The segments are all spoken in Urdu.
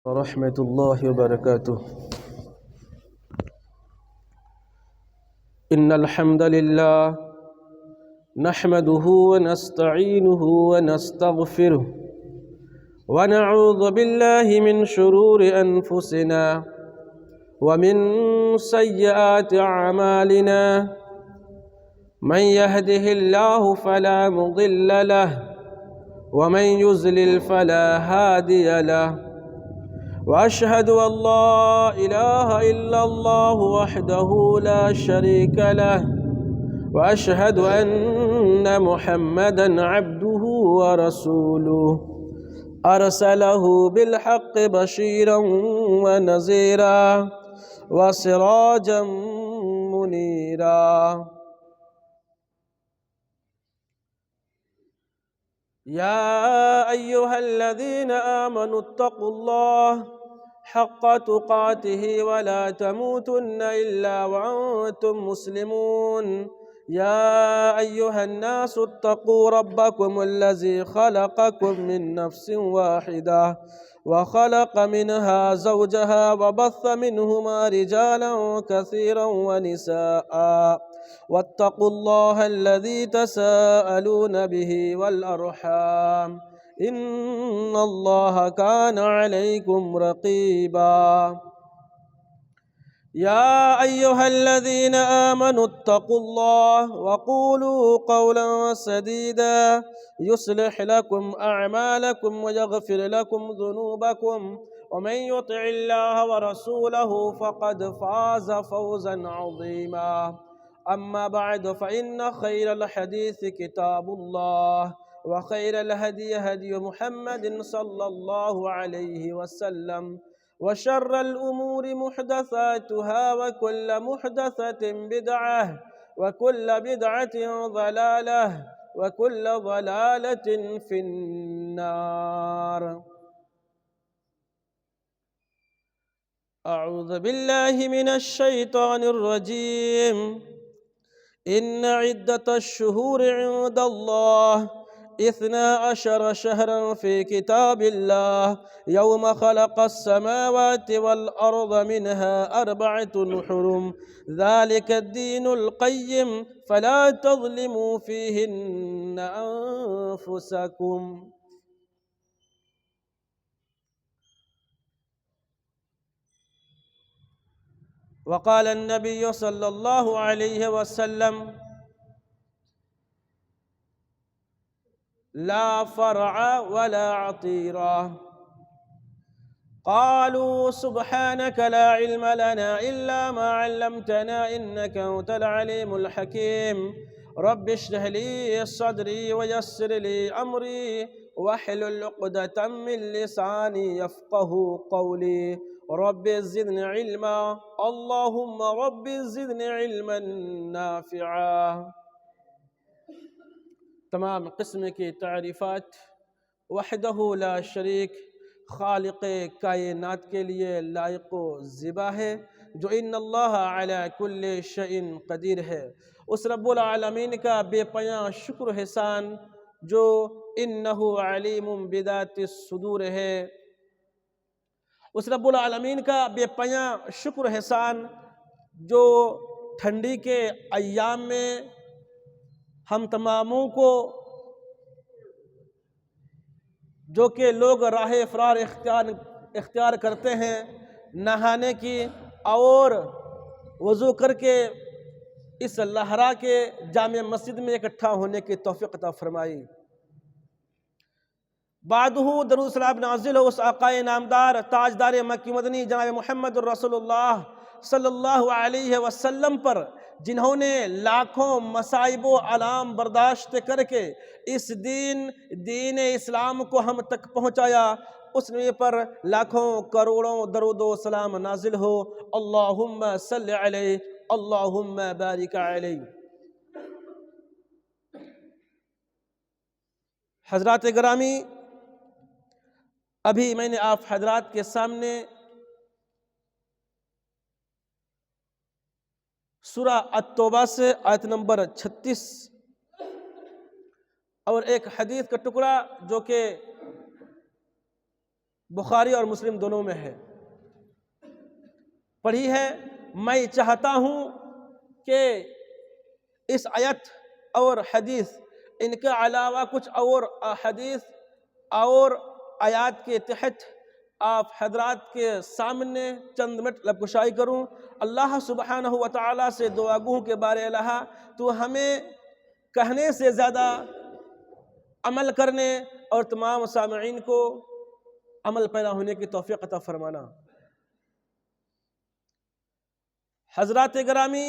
ورحمة الله وبركاته. إن الحمد لله نحمده ونستعينه ونستغفره ونعوذ بالله من شرور أنفسنا ومن سيئات أعمالنا. من يهده الله فلا مضل له ومن يضلل فلا هادي له. وأشهد أن لا إله إلا الله وحده لا شريك له وأشهد أن محمدا عبده ورسوله أرسله بالحق بشيرا ونذيرا وسراجا منيرا. يا أيها الذين آمنوا اتقوا الله حق تقاته ولا تموتن إلا وأنتم مسلمون. يا أيها الناس اتقوا ربكم الذي خلقكم من نفس واحدة وخلق منها زوجها وبث منهما رجالا كثيرا ونساء. واتقوا الله الذي تساءلون به والأرحام إن الله كان عليكم رقيبا. يا أيها الذين آمنوا اتقوا الله وقولوا قولا سديدا يصلح لكم أعمالكم ويغفر لكم ذنوبكم ومن يطع الله ورسوله فقد فاز فوزا عظيما. أما بعد فإن خير الحديث كتاب الله وخير الهدي هدي محمد صلى الله عليه وسلم وشر الأمور محدثاتها وكل محدثة بدعة وكل بدعة ضلالة وكل ضلالة في النار. أعوذ بالله من الشيطان الرجيم. إن عدة الشهور عند الله 12 شهرا في كتاب الله يوم خلق السماوات والأرض منها 4 حرم ذلك الدين القيم فلا تظلموا فيهن أنفسكم. وقال النبي صلى الله عليه وسلم لا فرع ولا عطيرا. قالوا سبحانك لا علم لنا إلا ما علمتنا إنك أنت العليم الحكيم. رب اشرح لي صدري ويسر لي أمري واحلل عقدة من لساني يفقه قولي. رب زدني علما اللهم رب زدنی علما نافعا. تمام قسم کی تعریفات وحدہ لا شریک خالق کائنات کے لیے لائق و زیبا ہے، جو ان اللہ علی کل شیء قدیر ہے. اس رب العالمین کا بے پناہ شکر احسان جو انہ علیم بذات الصدور ہے. اس رب العالمین کا بے پناہ شکر احسان جو ٹھنڈی کے ایام میں ہم تماموں کو، جو کہ لوگ راہ فرار اختیار کرتے ہیں نہانے کی اور وضو کر کے اس لہرا کے جامع مسجد میں اکٹھا ہونے کی توفیق عطا فرمائی. بعدہ درود سلام نازل ہو اس آقائے نامدار تاجدار مکی مدنی جناب محمد الرسول اللہ صلی اللہ علیہ وسلم پر، جنہوں نے لاکھوں مصائب و آلام برداشت کر کے اس دین اسلام کو ہم تک پہنچایا. اس نبی پر لاکھوں کروڑوں درود و سلام نازل ہو. اللہم صلی علیہ اللہم بارک علیہ. حضرات گرامی، ابھی میں نے آپ حضرات کے سامنے سورہ التوبہ سے آیت نمبر 36 اور ایک حدیث کا ٹکڑا جو کہ بخاری اور مسلم دونوں میں ہے، پڑھی ہے۔ میں چاہتا ہوں کہ اس آیت اور حدیث، ان کے علاوہ کچھ اور حدیث اور آیات کے تحت آپ حضرات کے سامنے چند منٹ لب کشائی کروں۔ اللہ سبحانہ و تعالیٰ سے دعا گو کہ بار الہ تو ہمیں کہنے سے زیادہ عمل کرنے اور تمام سامعین کو عمل پیدا ہونے کی توفیق عطا فرمانا۔ حضرات گرامی،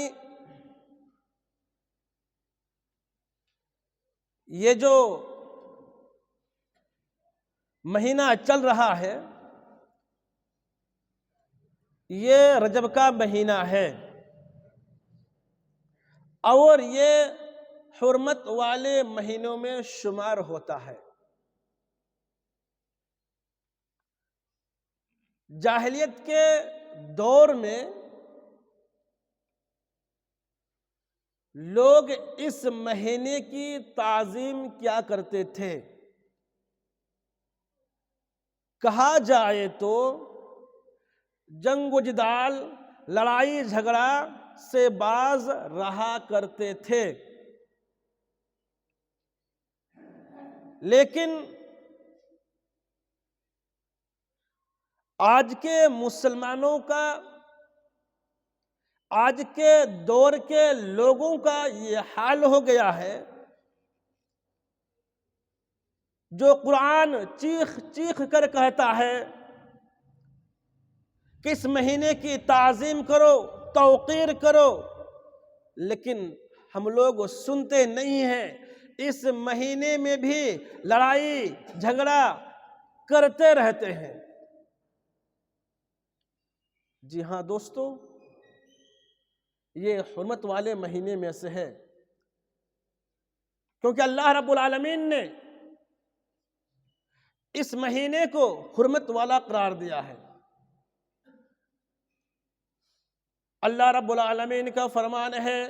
یہ جو مہینہ چل رہا ہے یہ رجب کا مہینہ ہے، اور یہ حرمت والے مہینوں میں شمار ہوتا ہے۔ جاہلیت کے دور میں لوگ اس مہینے کی تعظیم کیا کرتے تھے؟ کہا جائے تو جنگ و جدال، لڑائی جھگڑا سے باز رہا کرتے تھے، لیکن آج کے مسلمانوں کا، آج کے دور کے لوگوں کا یہ حال ہو گیا ہے، جو قرآن چیخ چیخ کر کہتا ہے کہ اس مہینے کی تعظیم کرو، توقیر کرو، لیکن ہم لوگ سنتے نہیں ہیں۔ اس مہینے میں بھی لڑائی جھگڑا کرتے رہتے ہیں۔ جی ہاں دوستو، یہ حرمت والے مہینے میں سے ہے، کیونکہ اللہ رب العالمین نے اس مہینے کو حرمت والا قرار دیا ہے۔ اللہ رب العالمین کا فرمان ہے،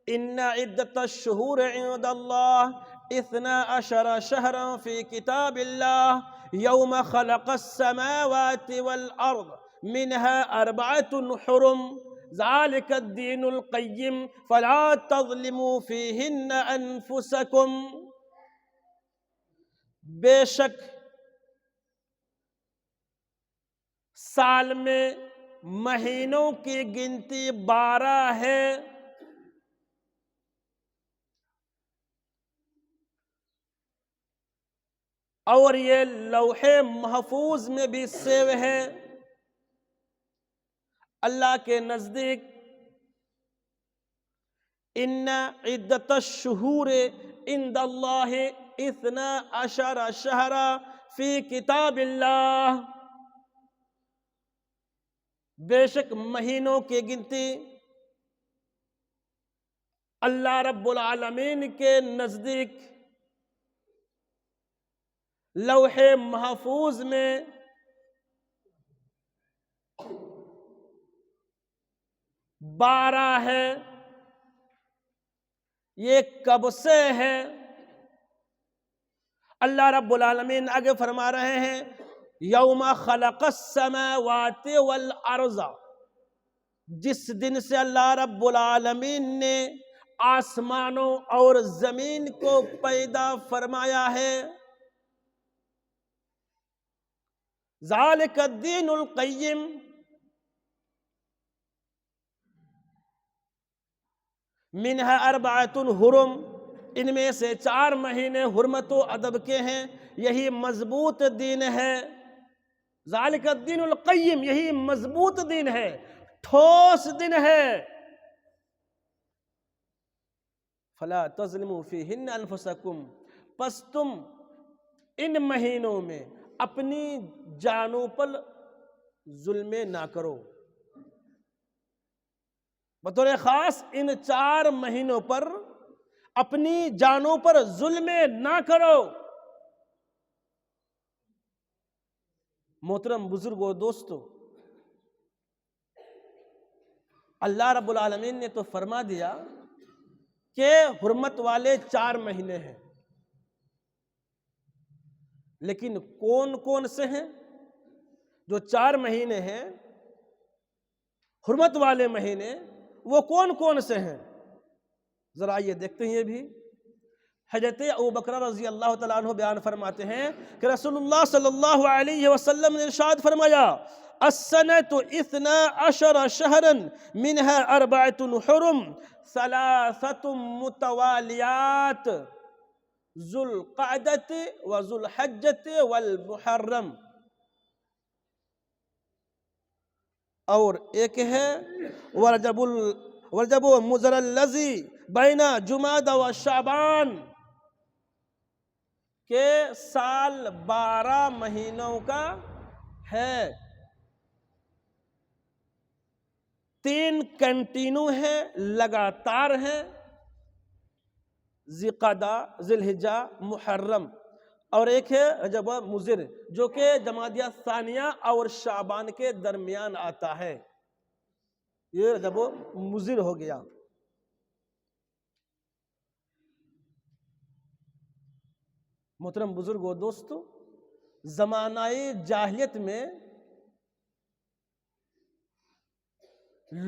ان عدت الشہور عند اللہ 12 شہرا فی کتاب اللہ یوم خلق السماوات والارض منها 4 حرم ذلك الدین القیم فلا تظلموا فیہن انفسکم۔ بے شک سال میں مہینوں کی گنتی 12 ہے، اور یہ لوح محفوظ میں بھی سیو ہے۔ اللہ کے نزدیک ان عدت الشہور عند اللہ 12 شہرا فی کتاب اللہ، بے شک مہینوں کی گنتی اللہ رب العالمین کے نزدیک لوح محفوظ میں 12 ہے۔ یہ کب سے ہے؟ اللہ رب العالمین آگے فرما رہے ہیں، یوم خلق السماوات والارض، جس دن سے اللہ رب العالمین نے آسمانوں اور زمین کو پیدا فرمایا ہے، ذالک الدین القیم، منها 4 حرم، ان میں سے 4 مہینے حرمت و ادب کے ہیں، یہی مضبوط دین ہے۔ ذالک الدین القیم، یہی مضبوط دین ہے، ٹھوس دن ہے۔ فلا تظلموا فیہن انفسکم، پس تم ان مہینوں میں اپنی جانوں پر ظلم نہ کرو۔ بطور خاص ان 4 مہینوں پر اپنی جانوں پر ظلم نہ کرو۔ محترم بزرگوں، دوستو، اللہ رب العالمین نے تو فرما دیا کہ حرمت والے 4 مہینے ہیں، لیکن کون کون سے ہیں؟ جو 4 مہینے ہیں حرمت والے مہینے، وہ کون کون سے ہیں؟ ذرا یہ دیکھتے ہیں۔ یہ بھی حضرت ابوبکر رضی اللہ تعالیٰ عنہ بیان فرماتے ہیں کہ رسول اللہ صلی اللہ علیہ وسلم نے ارشاد فرمایا: السنة 12 شهرا منها 4 حرم 3 متواليات ذو القعدة وذو الحجة والمحرم۔ اور ایک ہے ورجب مضر الذی بین جمادی و شعبان، کہ سال 12 مہینوں کا ہے، 3 کنٹینیو ہیں، لگاتار ہیں، ذی قعدہ، ذی الحجہ، محرم، اور ایک ہے رجب مضر جو کہ جمادی ثانیہ اور شعبان کے درمیان آتا ہے، یہ رجب مضر ہو گیا۔ محترم بزرگو دوستو، زمانہ جاہلیت میں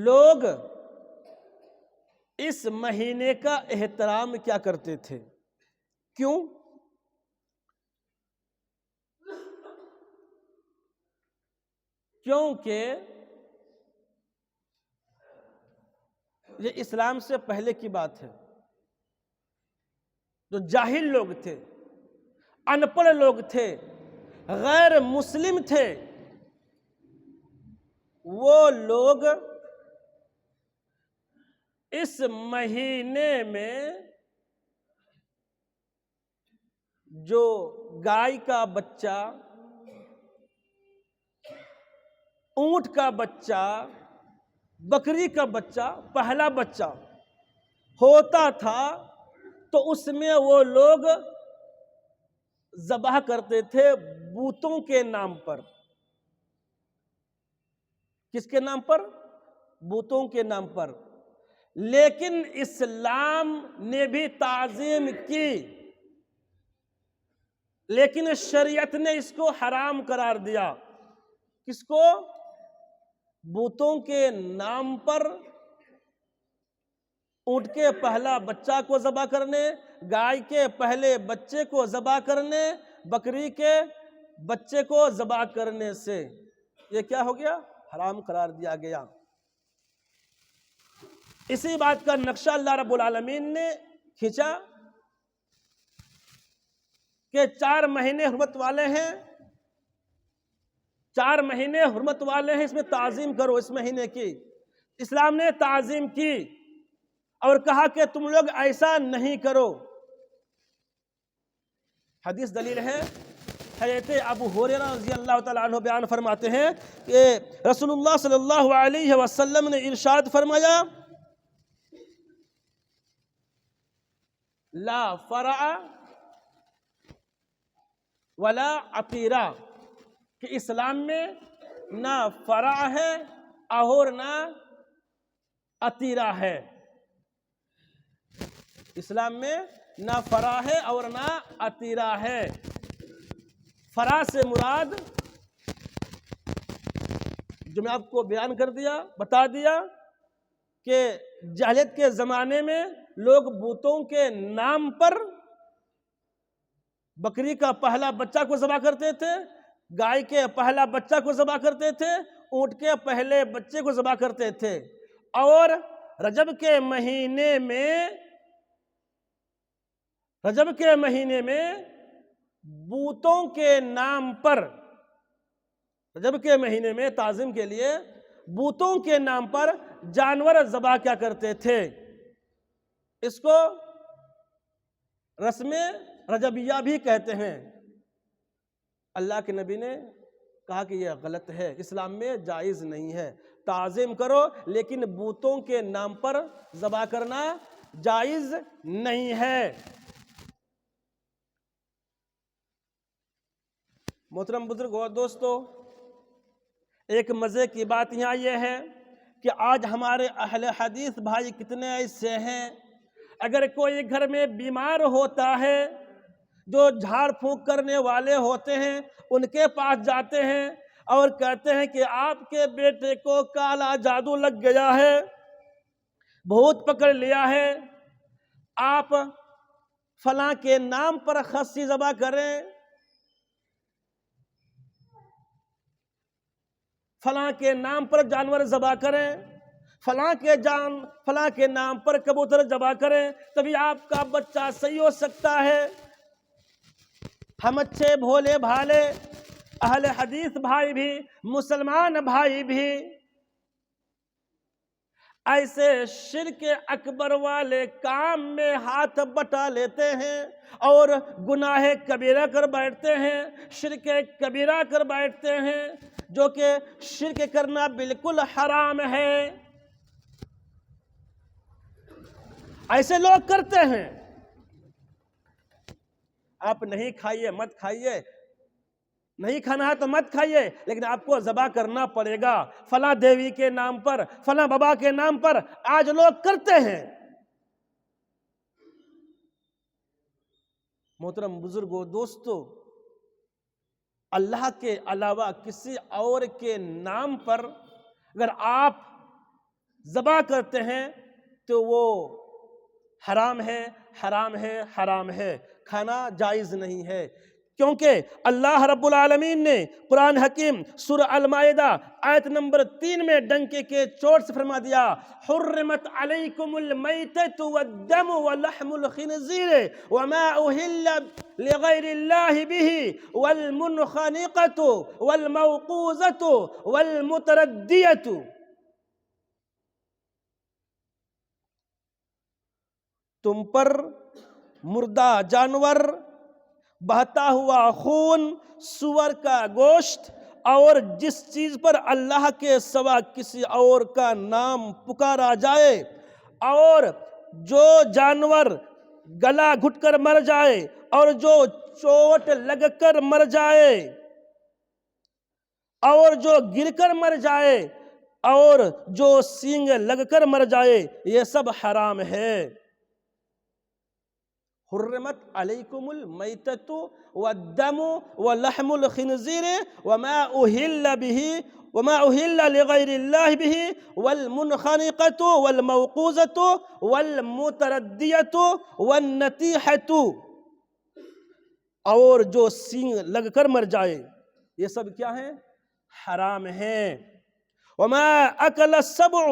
لوگ اس مہینے کا احترام کیا کرتے تھے؟ کیوں؟ کیونکہ یہ اسلام سے پہلے کی بات ہے، جو جاہل لوگ تھے، ان پڑھ لوگ تھے، غیر مسلم تھے، وہ لوگ اس مہینے میں جو گائے کا بچہ، اونٹ کا بچہ، بکری کا بچہ، پہلا بچہ ہوتا تھا تو اس میں وہ لوگ ذبح کرتے تھے بتوں کے نام پر۔ کس کے نام پر؟ بتوں کے نام پر۔ لیکن اسلام نے بھی تعظیم کی، لیکن شریعت نے اس کو حرام قرار دیا۔ کس کو؟ بتوں کے نام پر اونٹ کے پہلا بچہ کو ذبح کرنے، گائے کے پہلے بچے کو ذبح کرنے، بکری کے بچے کو ذبح کرنے سے یہ کیا ہو گیا؟ حرام قرار دیا گیا۔ اسی بات کا نقشہ اللہ رب العالمین نے کھینچا کہ 4 مہینے حرمت والے ہیں، 4 مہینے حرمت والے ہیں، اس میں تعظیم کرو اس مہینے کی۔ اسلام نے تعظیم کی اور کہا کہ تم لوگ ایسا نہیں کرو۔ حدیث دلیل ہے، حضرت ابو ہریرہ رضی اللہ تعالیٰ عنہ بیان فرماتے ہیں کہ رسول اللہ صلی اللہ علیہ وسلم نے ارشاد فرمایا: لا فرع ولا عقیرہ، کہ اسلام میں نہ فرع ہے اور نہ عتیرہ ہے۔ اسلام میں نہ فرع ہے اور نہ عتیرہ ہے۔ فرع سے مراد جو میں آپ کو بیان کر دیا، بتا دیا کہ جاہلیت کے زمانے میں لوگ بتوں کے نام پر بکری کا پہلا بچہ کو ذبح کرتے تھے، گائے کے پہلا بچہ کو ذبح کرتے تھے، اونٹ کے پہلے بچے کو ذبح کرتے تھے، اور رجب کے مہینے میں بتوں کے نام پر، رجب کے مہینے میں تعظیم کے لیے بتوں کے نام پر جانور ذبح کیا کرتے تھے۔ اس کو رسم رجبیہ بھی کہتے ہیں۔ اللہ کے نبی نے کہا کہ یہ غلط ہے، اسلام میں جائز نہیں ہے۔ تعظیم کرو لیکن بتوں کے نام پر ذبح کرنا جائز نہیں ہے۔ محترم بزرگ اور دوستو، ایک مزے کی بات یہاں یہ ہے کہ آج ہمارے اہل حدیث بھائی کتنے ایسے ہیں، اگر کوئی گھر میں بیمار ہوتا ہے، جو جھاڑ پھونک کرنے والے ہوتے ہیں ان کے پاس جاتے ہیں، اور کہتے ہیں کہ آپ کے بیٹے کو کالا جادو لگ گیا ہے، بھوت پکڑ لیا ہے، آپ فلاں کے نام پر خصی ذبح کریں، فلاں کے نام پر جانور ذبح کریں، فلاں کے نام پر کبوتر ذبح کریں، تبھی آپ کا بچہ صحیح ہو سکتا ہے۔ ہم اچھے بھولے بھالے اہل حدیث بھائی بھی، مسلمان بھائی بھی ایسے شرک اکبر والے کام میں ہاتھ بٹا لیتے ہیں اور گناہ کبیرہ کر بیٹھتے ہیں، شرک کبیرہ کر بیٹھتے ہیں، جو کہ شرک کرنا بالکل حرام ہے۔ ایسے لوگ کرتے ہیں۔ آپ نہیں کھائیے، مت کھائیے، نہیں کھانا ہے تو مت کھائیے، لیکن آپ کو ذبح کرنا پڑے گا فلاں دیوی کے نام پر، فلاں بابا کے نام پر۔ آج لوگ کرتے ہیں۔ محترم بزرگوں، دوستو، اللہ کے علاوہ کسی اور کے نام پر اگر آپ ذبح کرتے ہیں تو وہ حرام ہے، حرام ہے، حرام ہے، کھانا جائز نہیں ہے۔ کیونکہ اللہ رب العالمین نے قرآن حکیم سورہ المائدہ آیت نمبر 3 میں ڈنکے کے چوٹ سے فرما دیا، حرمت علیکم المیتۃ والدم ولحم الخنزیر وما اہل لغیر اللہ بہ والمنخنقۃ والموقوذۃ والمتردیۃ۔ تم پر مردہ جانور، بہتا ہوا خون، سور کا گوشت اور جس چیز پر اللہ کے سوا کسی اور کا نام پکارا جائے، اور جو جانور گلا گھٹ کر مر جائے، اور جو چوٹ لگ کر مر جائے، اور جو گر کر مر جائے، اور جو سینگ لگ کر مر جائے، یہ سب حرام ہے۔ حرمت علیکم المیتۃ والدم ولحم الخنزیر وما اہل لغیر اللہ بہ والمنخنقۃ والموقوذۃ والمتردیۃ والنطیحۃ، اور جو سینگ لگ کر مر جائے، یہ سب کیا ہیں؟ حرام ہیں۔ وما اکل السبع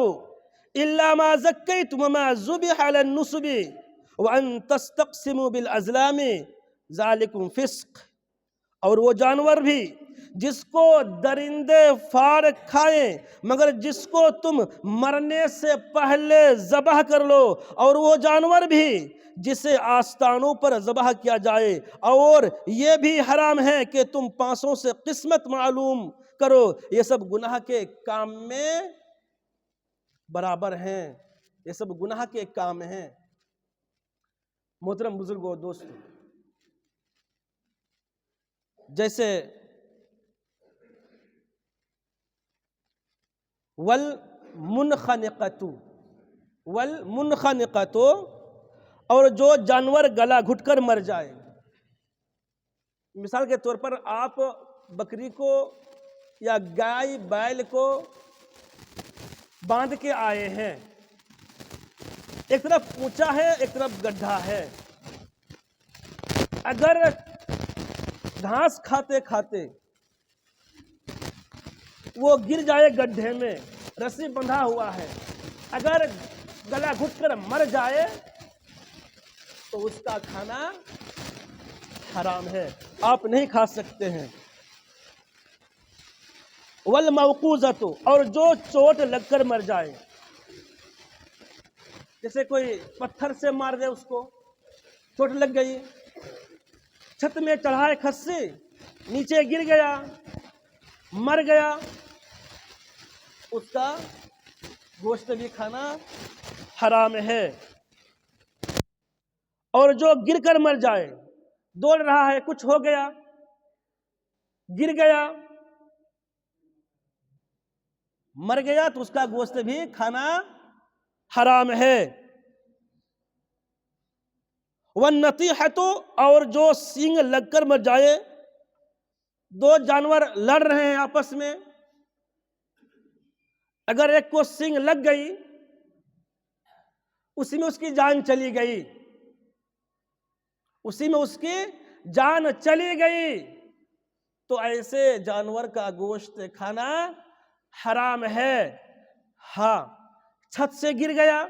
الا ما زکیتم وما ذبح علی النصب وَأَن تَسْتَقْسِمُوا بِالْأَزْلَامِ ذَلِكُمْ فِسْقٌ، اور وہ جانور بھی جس کو درندے پھاڑ کھائیں، مگر جس کو تم مرنے سے پہلے ذبح کر لو، اور وہ جانور بھی جسے آستانوں پر ذبح کیا جائے، اور یہ بھی حرام ہے کہ تم پانسوں سے قسمت معلوم کرو، یہ سب گناہ کے کام میں برابر ہیں، یہ سب گناہ کے کام ہیں۔ محترم بزرگوں، دوستو، جیسے والمنخنقۃ اور جو جانور گلا گھٹ کر مر جائے، مثال کے طور پر آپ بکری کو یا گائے بیل کو باندھ کے آئے ہیں، ایک طرف اونچا ہے، ایک طرف گڈھا ہے، اگر گھاس کھاتے کھاتے وہ گر جائے گڈھے میں، رسی بندھا ہوا ہے، اگر گلا گھٹ کر مر جائے تو اس کا کھانا حرام ہے، آپ نہیں کھا سکتے ہیں۔ والموقوذۃ، اور جو چوٹ لگ کر مر جائے، جیسے کوئی پتھر سے مار دے، اس کو چوٹ لگ گئی، چھت میں چڑھائے خصی، نیچے گر گیا، مر گیا، اس کا گوشت بھی کھانا حرام ہے۔ اور جو گر کر مر جائے، دوڑ رہا ہے، کچھ ہو گیا، گر گیا، مر گیا، تو اس کا گوشت بھی کھانا حرام ہے۔ والنطیحۃ، اور جو سینگ لگ کر مر جائے، دو جانور لڑ رہے ہیں آپس میں، اگر ایک کو سینگ لگ گئی اسی میں اس کی جان چلی گئی، اسی میں اس کی جان چلی گئی، تو ایسے جانور کا گوشت کھانا حرام ہے۔ ہاں، چھت سے گر گیا،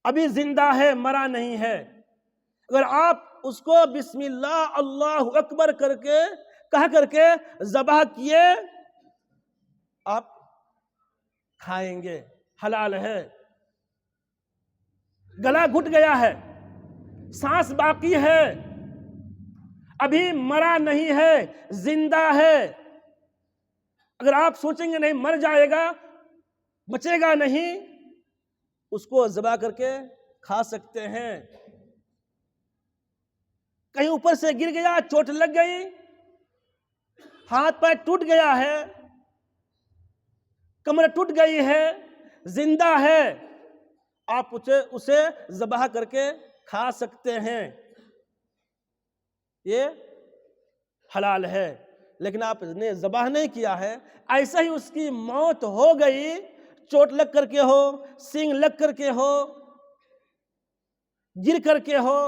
ابھی زندہ ہے، مرا نہیں ہے، اگر آپ اس کو بسم اللہ اللہ اکبر کہہ کر کے ذبح کیے، آپ کھائیں گے، حلال ہے۔ گلا گھٹ گیا ہے، سانس باقی ہے، ابھی مرا نہیں ہے، زندہ ہے، اگر آپ سوچیں گے نہیں مر جائے گا، بچے گا نہیں، اس کو ذبح کر کے کھا سکتے ہیں۔ کہیں اوپر سے گر گیا، چوٹ لگ گئی، ہاتھ پیر ٹوٹ گیا ہے، کمر ٹوٹ گئی ہے، زندہ ہے، آپ اسے ذبح کر کے کھا سکتے ہیں، یہ حلال ہے۔ لیکن آپ نے ذبح نہیں کیا ہے، ایسا ہی اس کی موت ہو گئی، چوٹ لگ کر کے ہو، سینگ لگ کر کے ہو، گر کر کے ہو،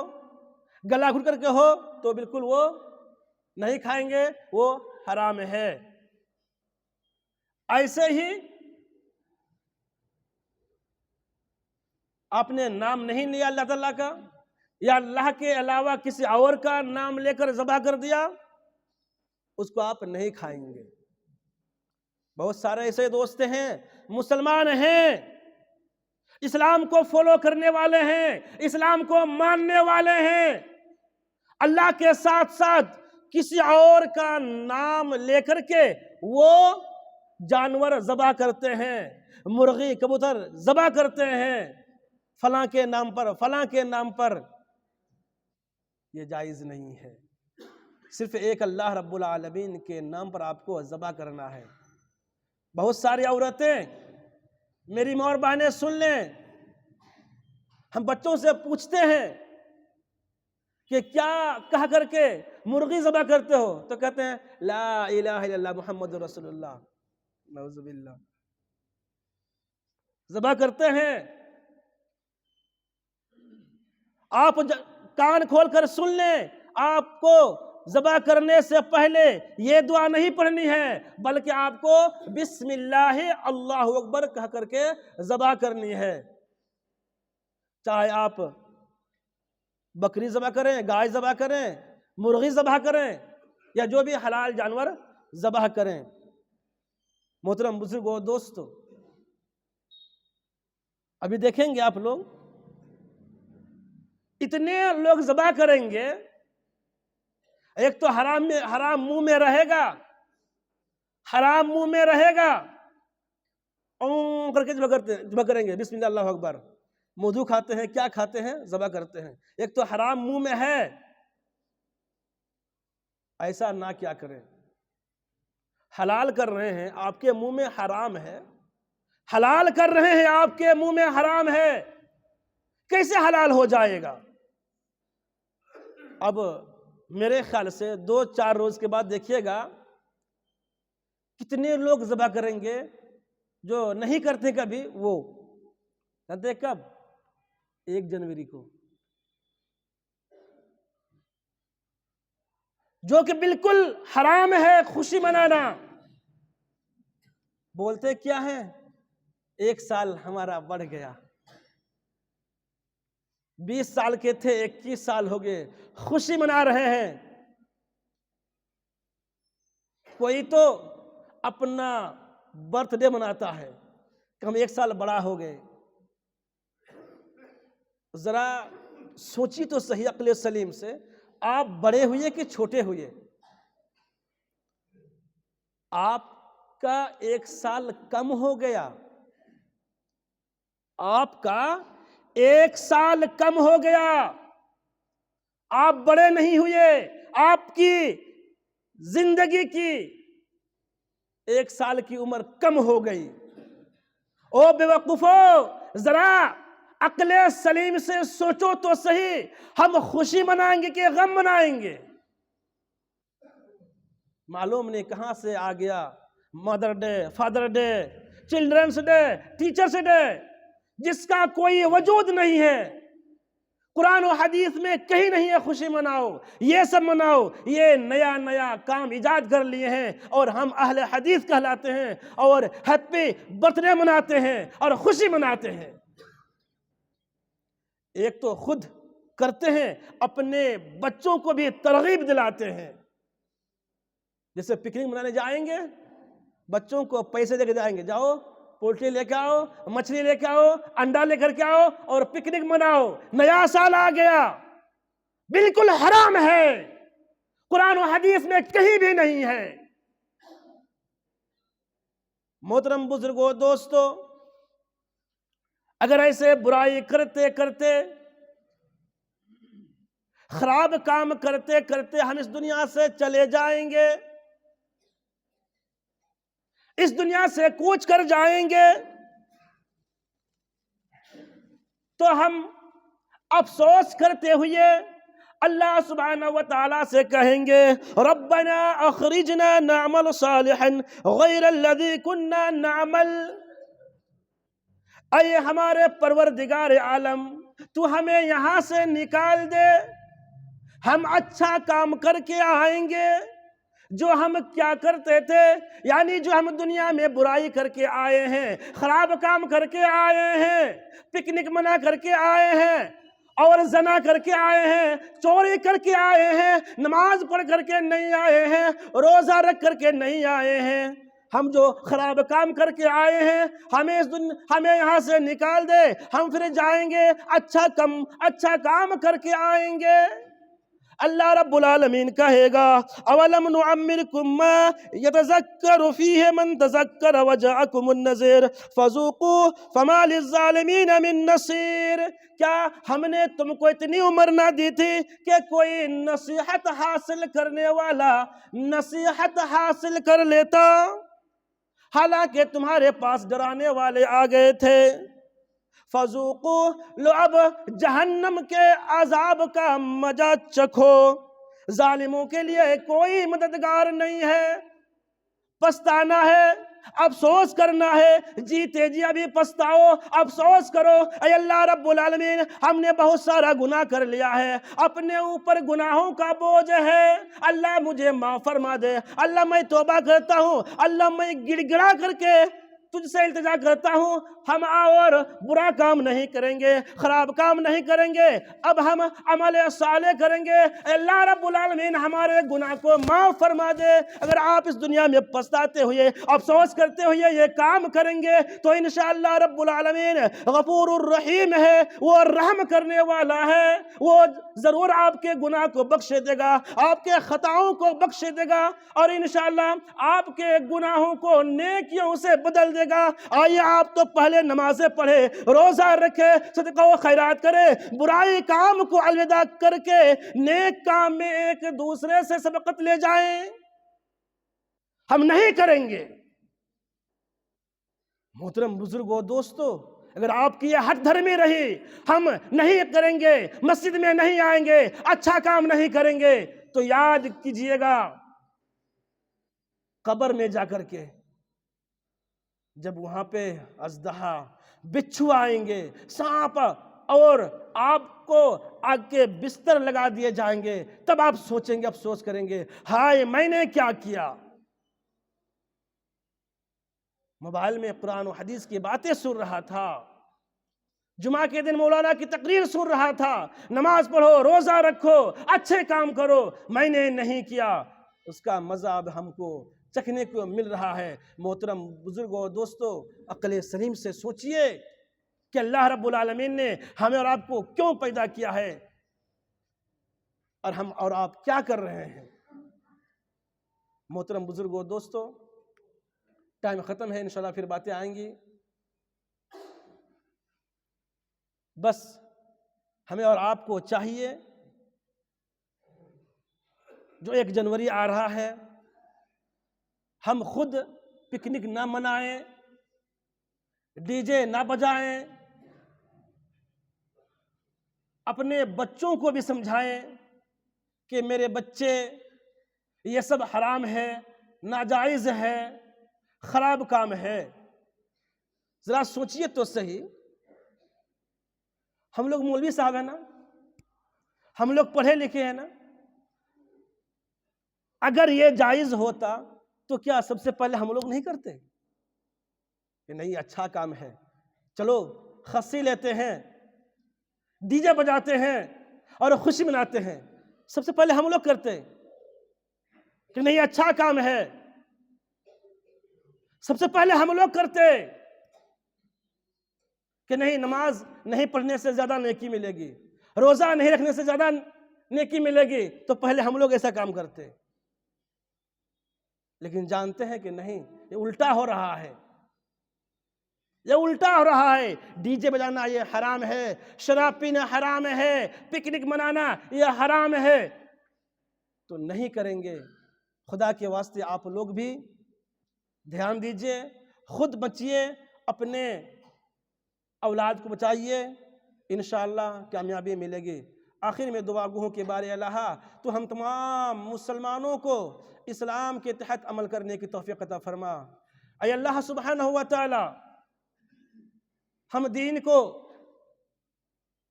گلا گھٹ کر کے ہو، تو بالکل وہ نہیں کھائیں گے، وہ حرام ہے۔ ایسے ہی آپ نے نام نہیں لیا اللہ تعالیٰ کا، یا اللہ کے علاوہ کسی اور کا نام لے کر ذبح کر دیا، اس کو آپ نہیں کھائیں گے۔ بہت سارے ایسے دوست ہیں، مسلمان ہیں، اسلام کو فالو کرنے والے ہیں، اسلام کو ماننے والے ہیں، اللہ کے ساتھ ساتھ کسی اور کا نام لے کر کے وہ جانور ذبح کرتے ہیں، مرغی کبوتر ذبح کرتے ہیں، فلاں کے نام پر، فلاں کے نام پر، یہ جائز نہیں ہے۔ صرف ایک اللہ رب العالمین کے نام پر آپ کو ذبح کرنا ہے۔ بہت ساری عورتیں، میری ماں اور بہنیں سن لیں، ہم بچوں سے پوچھتے ہیں کہ کیا کہہ کر کے مرغی ذبح کرتے ہو، تو کہتے ہیں لا الہ الا اللہ محمد رسول اللہ، نعوذ باللہ، ذبح کرتے ہیں۔ آپ کان کھول کر سن لیں، آپ کو ذبح کرنے سے پہلے یہ دعا نہیں پڑھنی ہے، بلکہ آپ کو بسم اللہ اللہ اکبر کہہ کر کے ذبح کرنی ہے۔ چاہے آپ بکری ذبح کریں، گائے ذبح کریں، مرغی ذبح کریں، یا جو بھی حلال جانور ذبح کریں۔ محترم بزرگوں دوستو، ابھی دیکھیں گے آپ لوگ، اتنے لوگ ذبح کریں گے، ایک تو حرام منہ میں رہے گا، حرام منہ میں رہے گا، کر کے ذبح کریں گے، بسم اللہ اللہ اکبر، موضوع کھاتے ہیں، کیا کھاتے ہیں، ذبح کرتے ہیں، ایک تو حرام منہ میں ہے، ایسا نہ کیا کریں۔ حلال کر رہے ہیں، آپ کے منہ میں حرام ہے، حلال کر رہے ہیں، آپ کے منہ میں حرام ہے، کیسے حلال ہو جائے گا؟ اب میرے خیال سے 2-4 روز کے بعد دیکھیے گا کتنے لوگ ذبح کریں گے جو نہیں کرتے کبھی، وہ کرتے کب؟ 1 جنوری کو، جو کہ بالکل حرام ہے خوشی منانا۔ بولتے کیا ہے؟ 1 سال ہمارا بڑھ گیا، 20 سال کے تھے 21 سال ہو گئے، خوشی منا رہے ہیں۔ کوئی تو اپنا برتھ ڈے مناتا ہے کہ ہم 1 سال بڑا ہو گئے۔ ذرا سوچی تو صحیح عقل سلیم سے، آپ بڑے ہوئے کہ چھوٹے ہوئے؟ آپ کا 1 سال کم ہو گیا، آپ کا 1 سال کم ہو گیا، آپ بڑے نہیں ہوئے، آپ کی زندگی کی 1 سال کی عمر کم ہو گئی۔ او بے وقوفو، ذرا عقل سلیم سے سوچو تو صحیح، ہم خوشی منائیں گے کہ غم منائیں گے؟ معلوم نہیں کہاں سے آ گیا mother day, father day, children's day, teachers day, جس کا کوئی وجود نہیں ہے۔ قرآن و حدیث میں کہیں نہیں ہے خوشی مناؤ، یہ سب مناؤ، یہ نیا نیا کام ایجاد کر لیے ہیں اور ہم اہل حدیث کہلاتے ہیں اور ہیپی برتھ ڈے مناتے ہیں اور خوشی مناتے ہیں۔ ایک تو خود کرتے ہیں، اپنے بچوں کو بھی ترغیب دلاتے ہیں۔ جیسے پکنک منانے جائیں گے، بچوں کو پیسے دے کے جائیں گے، جاؤ پولٹری لے کے آؤ، مچھلی لے کے آؤ، انڈا لے کر کے آؤ اور پکنک مناؤ، نیا سال آ گیا۔ بالکل حرام ہے، قرآن و حدیث میں کہیں بھی نہیں ہے۔ محترم بزرگوں، دوستو، اگر ایسے برائی کرتے کرتے، خراب کام کرتے کرتے ہم اس دنیا سے چلے جائیں گے، اس دنیا سے کوچ کر جائیں گے، تو ہم افسوس کرتے ہوئے اللہ سبحانہ و تعالیٰ سے کہیں گے ربنا اخرجنا نعمل صالحا غیر الذی کننا نعمل۔ اے ہمارے پروردگار عالم، تو ہمیں یہاں سے نکال دے، ہم اچھا کام کر کے آئیں گے۔ جو ہم کیا کرتے تھے، یعنی جو ہم دنیا میں برائی کر کے آئے ہیں، خراب کام کر کے آئے ہیں، پکنک منا کر کے آئے ہیں اور زنا کر کے آئے ہیں، چوری کر کے آئے ہیں، نماز پڑھ کر کے نہیں آئے ہیں، روزہ رکھ کر کے نہیں آئے ہیں، ہم جو خراب کام کر کے آئے ہیں ہمیں یہاں سے نکال دے، ہم پھر جائیں گے اچھا کام کر کے آئیں گے۔ اللہ رب العالمین کہے گا اولم نعمرکم ما یتذکر فیہ من تذکر وجاءکم النذیر فذوقوا فما للظالمین من نصیر۔ کیا ہم نے تم کو اتنی عمر نہ دی تھی کہ کوئی نصیحت حاصل کرنے والا نصیحت حاصل کر لیتا؟ حالانکہ تمہارے پاس ڈرانے والے آ گئے تھے۔ فذوقوا، لو اب جہنم کے عذاب کا مزہ چکھو۔ ظالموں کے لیے کوئی مددگار نہیں ہے، پچھتانا ہے، افسوس کرنا ہے، جیتے جی ابھی پچھتاؤ، افسوس کرو۔ اے اللہ رب العالمین، ہم نے بہت سارا گناہ کر لیا ہے، اپنے اوپر گناہوں کا بوجھ ہے، اللہ مجھے معاف فرما دے، اللہ میں توبہ کرتا ہوں، اللہ میں گڑ گڑا کر کے تجھ سے التجا کرتا ہوں، ہم اور برا کام نہیں کریں گے، خراب کام نہیں کریں گے، اب ہم عمل صالح کریں گے۔ اللہ رب العالمین ہمارے گناہ کو معاف فرما دے۔ اگر آپ اس دنیا میں پچھتاتے ہوئے، افسوس کرتے ہوئے یہ کام کریں گے تو انشاءاللہ رب العالمین غفور الرحیم ہے، وہ رحم کرنے والا ہے، وہ ضرور آپ کے گناہ کو بخش دے گا، آپ کے خطاؤں کو بخش دے گا اور انشاءاللہ آپ کے گناہوں کو نیکیوں سے بدل دے گا۔ آئیے آپ تو پہلے نمازیں پڑھے، روزہ رکھے، صدقہ و خیرات کرے، برائی کام کو الوداع کر کے نیک کام میں ایک دوسرے سے سبقت لے جائیں۔ ہم نہیں کریں گے۔ محترم بزرگوں، دوستو، اگر آپ کی یہ ہٹ دھرمی رہی، ہم نہیں کریں گے، مسجد میں نہیں آئیں گے، اچھا کام نہیں کریں گے، تو یاد کیجئے گا قبر میں جا کر کے جب وہاں پہ اژدہا، بچھو آئیں گے، سانپ، اور آپ کو آگ کے بستر لگا دیے جائیں گے، تب آپ سوچیں گے، افسوس کریں گے، ہائے میں نے کیا کیا۔ موبائل میں قرآن و حدیث کی باتیں سن رہا تھا، جمعہ کے دن مولانا کی تقریر سن رہا تھا، نماز پڑھو، روزہ رکھو، اچھے کام کرو، میں نے نہیں کیا، اس کا مزہ اب ہم کو چکھنے کو مل رہا ہے۔ محترم بزرگوں، دوستو، عقل سلیم سے سوچئے کہ اللہ رب العالمین نے ہمیں اور آپ کو کیوں پیدا کیا ہے اور ہم اور آپ کیا کر رہے ہیں۔ محترم بزرگوں، دوستو، ٹائم ختم ہے، انشاءاللہ پھر باتیں آئیں گی۔ بس ہمیں اور آپ کو چاہیے، جو 1 جنوری آ رہا ہے، ہم خود پکنک نہ منائیں، ڈی جے نہ بجائیں، اپنے بچوں کو بھی سمجھائیں کہ میرے بچے یہ سب حرام ہے، ناجائز ہے، خراب کام ہے۔ ذرا سوچئے تو صحیح، ہم لوگ مولوی صاحب ہیں نا، ہم لوگ پڑھے لکھے ہیں نا، اگر یہ جائز ہوتا تو کیا سب سے پہلے ہم لوگ نہیں کرتے کہ نہیں اچھا کام ہے، چلو خصی لیتے ہیں، ڈی جے بجاتے ہیں اور خوشی مناتے ہیں، سب سے پہلے ہم لوگ کرتے کہ نہیں اچھا کام ہے، سب سے پہلے ہم لوگ کرتے کہ نہیں نماز نہیں پڑھنے سے زیادہ نیکی ملے گی، روزہ نہیں رکھنے سے زیادہ نیکی ملے گی، تو پہلے ہم لوگ ایسا کام کرتے۔ لیکن جانتے ہیں کہ نہیں، یہ الٹا ہو رہا ہے، یہ الٹا ہو رہا ہے۔ ڈی جے بجانا یہ حرام ہے، شراب پینا حرام ہے، پکنک منانا یہ حرام ہے، تو نہیں کریں گے۔ خدا کے واسطے آپ لوگ بھی دھیان دیجئے، خود بچئے، اپنے اولاد کو بچائیے، انشاءاللہ کامیابی ملے گی۔ آخر میں دعا گوہوں کے بارے اللہ تو ہم تمام مسلمانوں کو اسلام کے تحت عمل کرنے کی توفیق عطا فرما۔ اے اللہ سبحانہ و تعالی، ہم دین کو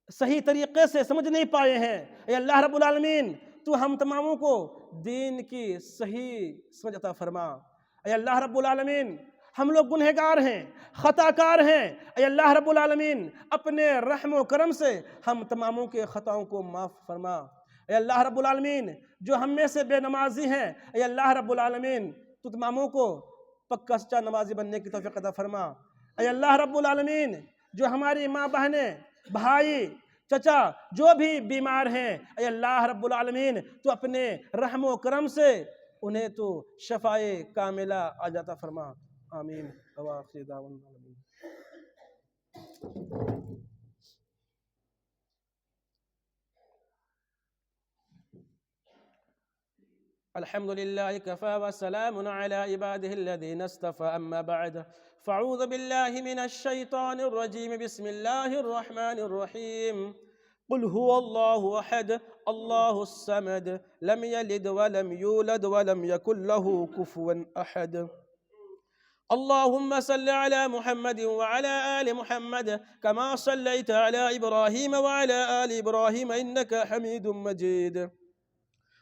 صحیح طریقے سے سمجھ نہیں پائے ہیں، اے اللہ رب العالمین تو ہم تماموں کو دین کی صحیح سمجھ عطا فرما۔ اے اللہ رب العالمین، ہم لوگ گنہگار ہیں، خطا کار ہیں، اے اللہ رب العالمین اپنے رحم و کرم سے ہم تماموں کے خطاؤں کو معاف فرما۔ اے اللہ رب العالمین جو ہم میں سے بے نمازی ہیں، اے اللہ رب العالمین تو تماموں کو پکا سچا نمازی بننے کی توفیق عطا فرما۔ اے اللہ رب العالمین جو ہماری ماں بہنیں، بھائی، چچا جو بھی بیمار ہیں، اے اللہ رب العالمین تو اپنے رحم و کرم سے انہیں تو شفائے کاملہ عطا فرما۔ آمین وآخر دعوانا الحمد لله كفى وسلام على عباده الذين اصطفى أما بعد فأعوذ بالله من الشيطان الرجيم بسم الله الرحمن الرحيم قل هو الله أحد الله الصمد لم يلد ولم يولد ولم يكن له كفوا أحد اللهم صل على محمد وعلى آل محمد كما صليت على إبراهيم وعلى آل إبراهيم إنك حميد مجيد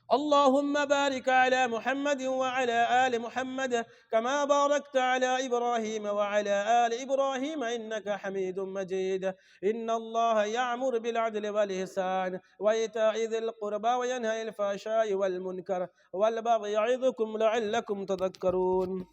اللهم بارك على محمد وعلى آل محمد كما باركت على إبراهيم وعلى آل إبراهيم إنك حميد مجيد إن الله يأمر بالعدل والإحسان وإيتاء ذي القربى وينهى عن الفحشاء والمنكر والبغي يعظكم لعلكم تذكرون